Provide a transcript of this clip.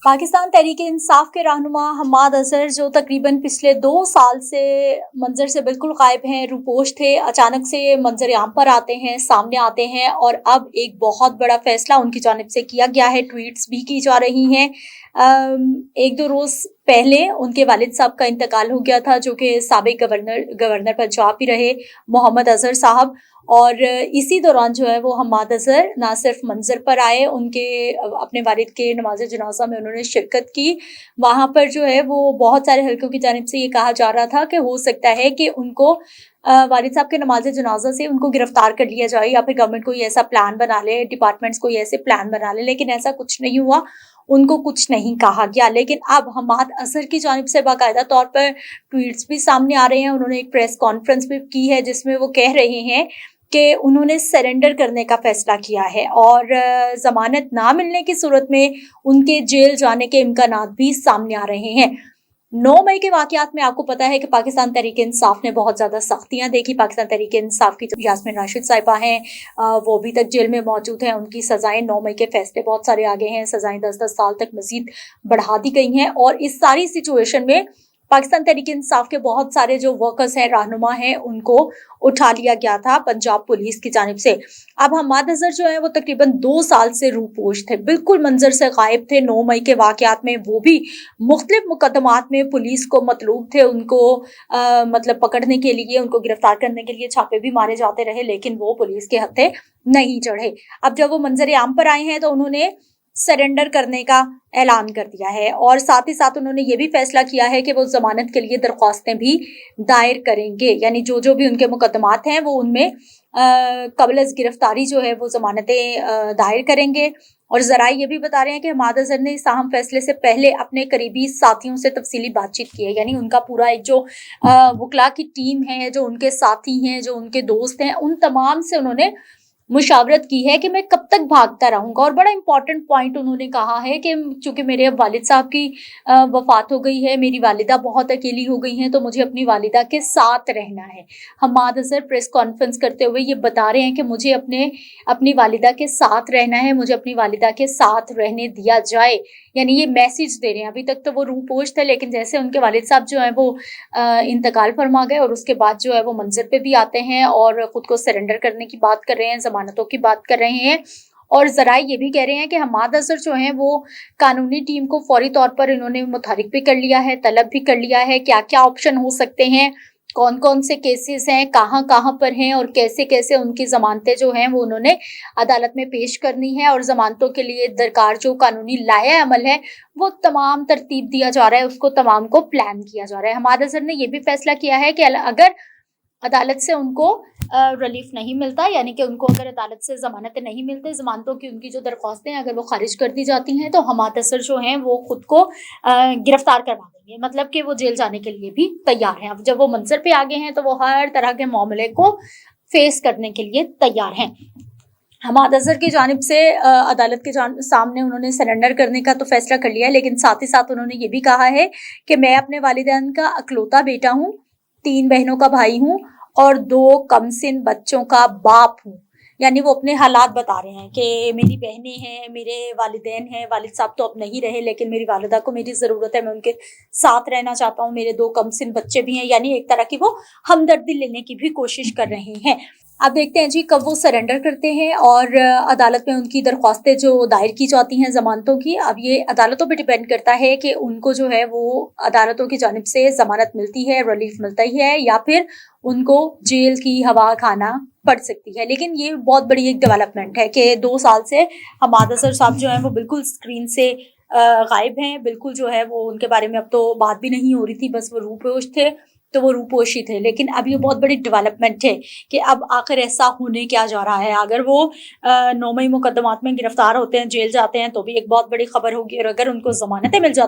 पाकिस्तान तहरीक-ए-इंसाफ के रहनुमा हम्माद अजहर जो तकरीबन पिछले 2 साल से मंजर से बिल्कुल गायब हैं, रूपोश थे, अचानक से मंजर आम पर आते हैं, सामने आते हैं और अब एक बहुत बड़ा फैसला उनकी जानिब से किया गया है। ट्वीट्स भी की जा रही हैं। 1-2 रोज़ पहले उनके वालिद साहब का इंतकाल हो गया था, जो कि साबिक गवर्नर पंजाब भी रहे, मोहम्मद अजहर साहब। और इसी दौरान जो है वो हम्माद अजहर ना सिर्फ मंजर पर आए, उनके अपने वालिद के नमाज जनाजा में उन्होंने शिरकत की। वहाँ पर जो है वो बहुत सारे हलकों की जानिब से ये कहा जा रहा था कि हो सकता है कि उनको वालिद साहब के नमाज जनाजा से उनको गिरफ्तार कर लिया जाए या फिर गवर्नमेंट कोई ऐसा प्लान बना ले, डिपार्टमेंट्स कोई ऐसे प्लान बना ले, लेकिन ऐसा कुछ नहीं हुआ। उनको कुछ नहीं कहा गया। लेकिन अब हम्माद अजहर की जानिब से बाकायदा तौर पर ट्वीट्स भी सामने आ रहे हैं। उन्होंने एक प्रेस कॉन्फ्रेंस भी की है जिसमें वो कह रहे हैं कि उन्होंने सरेंडर करने का फैसला किया है और जमानत ना मिलने की सूरत में उनके जेल जाने के इम्कानात भी सामने आ रहे हैं। 9 मई के वाकयात में आपको पता है कि पाकिस्तान तहरीक-ए-इंसाफ ने बहुत ज़्यादा सख्तियां देखी। पाकिस्तान तहरीक-ए-इंसाफ की जो यास्मीन राशिद साहिबा हैं, वो अभी तक जेल में मौजूद हैं। उनकी सज़ाएं 9 मई के फैसले बहुत सारे आ गए हैं। सज़ाएं 10-10 साल तक मजीद बढ़ा दी गई हैं और इस सारी सिचुएशन में पाकिस्तान तहरीक-ए-इंसाफ के बहुत सारे जो वर्कर्स हैं, रहनुमा हैं, उनको उठा लिया गया था पंजाब पुलिस की जानिब से। अब हम्माद अजहर जो है वो तकरीबन 2 साल से रूपोश थे, बिल्कुल मंजर से गायब थे। 9 मई के वाकयात में वो भी मुख्तलिफ मुकदमात में पुलिस को मतलूब थे। उनको मतलब पकड़ने के लिए, उनको गिरफ्तार करने के लिए छापे भी मारे जाते रहे, लेकिन वो पुलिस के हत्थे नहीं चढ़े। अब जब वो मंजर आम पर आए हैं तो उन्होंने सरेंडर करने का ऐलान कर दिया है और साथ ही साथ उन्होंने ये भी फैसला किया है कि वो जमानत के लिए दरख्वास्तें भी दायर करेंगे। यानी जो जो भी उनके मुकदमात हैं वो उनमें कबल गिरफ्तारी जो है वो जमानतें दायर करेंगे। और ज़राए ये भी बता रहे हैं कि हम्माद अजहर ने इस अहम फैसले से पहले अपने करीबी साथियों से तफसीली बातचीत की है। यानी उनका पूरा एक जो वकला की टीम है, जो उनके साथी हैं, जो उनके दोस्त हैं, उन तमाम से उन्होंने मुशावरत की है कि मैं कब तक भागता रहूंगा। और बड़ा इंपॉर्टेंट पॉइंट उन्होंने कहा है कि चूंकि मेरे अब वालिद साहब की वफात हो गई है, मेरी वालिदा बहुत अकेली हो गई हैं, तो मुझे अपनी वालिदा के साथ रहना है। हम्माद अजहर प्रेस कॉन्फ्रेंस करते हुए ये बता रहे हैं कि मुझे अपनी वालिदा के साथ रहना है, मुझे अपनी वालिदा के साथ रहने दिया जाए। यानी ये मैसेज दे रहे हैं। अभी तक तो वो रूपोश थे, लेकिन जैसे उनके वालिद साहब जो है वो इंतकाल फरमा गए और उसके बाद जो है वो मंजर पे भी आते हैं और खुद को सरेंडर करने की बात कर रहे हैं, जमानतों की बात कर रहे हैं। और ज़राए ये भी कह रहे हैं कि हम्माद अजहर जो हैं वो कानूनी टीम को फौरी तौर पर इन्होंने मुतहरिक भी कर लिया है, तलब भी कर लिया है, क्या क्या ऑप्शन हो सकते हैं, कौन कौन से केसेस हैं, कहाँ कहाँ पर हैं और कैसे कैसे उनकी जमानतें जो हैं वो उन्होंने अदालत में पेश करनी है। और जमानतों के लिए दरकार जो कानूनी लाया अमल है वो तमाम तरतीब दिया जा रहा है, उसको तमाम को प्लान किया जा रहा है। हम्माद अजहर ने ये भी फैसला किया है कि अगर अदालत से उनको रिलीफ नहीं मिलता, यानी कि उनको अगर अदालत से जमानत नहीं मिलते, जमानतों की उनकी जो दरख्वास्तें अगर वो खारिज कर दी जाती हैं, तो हम्माद अजहर जो हैं वो खुद को गिरफ्तार करवा देंगे। मतलब कि वो जेल जाने के लिए भी तैयार हैं। अब जब वो मंजर पे आ गए हैं तो वो हर तरह के मामले को फेस करने के लिए तैयार हैं। हम्माद अजहर की जानिब से अदालत के सामने उन्होंने सरेंडर करने का तो फैसला कर लिया है, लेकिन साथ ही साथ उन्होंने ये भी कहा है कि मैं अपने वालिदैन का अकलौता बेटा हूँ, 3 बहनों का भाई हूँ और 2 कमसिन बच्चों का बाप हूँ। यानी वो अपने हालात बता रहे हैं कि मेरी बहनें हैं, मेरे वालिदैन हैं, वालिद साहब तो अब नहीं रहे, लेकिन मेरी वालिदा को मेरी ज़रूरत है, मैं उनके साथ रहना चाहता हूँ, मेरे 2 कमसिन बच्चे भी हैं। यानी एक तरह की वो हमदर्दी लेने की भी कोशिश कर रहे हैं। अब देखते हैं जी कब वो सरेंडर करते हैं और अदालत में उनकी दरख्वास्तें जो दायर की जाती हैं जमानतों की। अब ये अदालतों पे डिपेंड करता है कि उनको जो है वो अदालतों की जानिब से जमानत मिलती है, रिलीफ मिलता ही है, या फिर उनको जेल की हवा खाना पड़ सकती है। लेकिन ये बहुत बड़ी एक डेवलपमेंट है कि 2 साल से हम्माद अजहर साहब जो है वो बिल्कुल स्क्रीन से गायब हैं। बिल्कुल जो है वो उनके बारे में अब तो बात भी नहीं हो रही थी, बस वो रूपोश थे तो वो रूपोशी थे। लेकिन अब ये बहुत बड़ी डेवलपमेंट है कि अब आखिर ऐसा होने क्या जा रहा है। अगर वो 9 मई मुकदमात में गिरफ्तार होते हैं, जेल जाते हैं, तो भी एक बहुत बड़ी खबर होगी, और अगर उनको जमानतें मिल जाती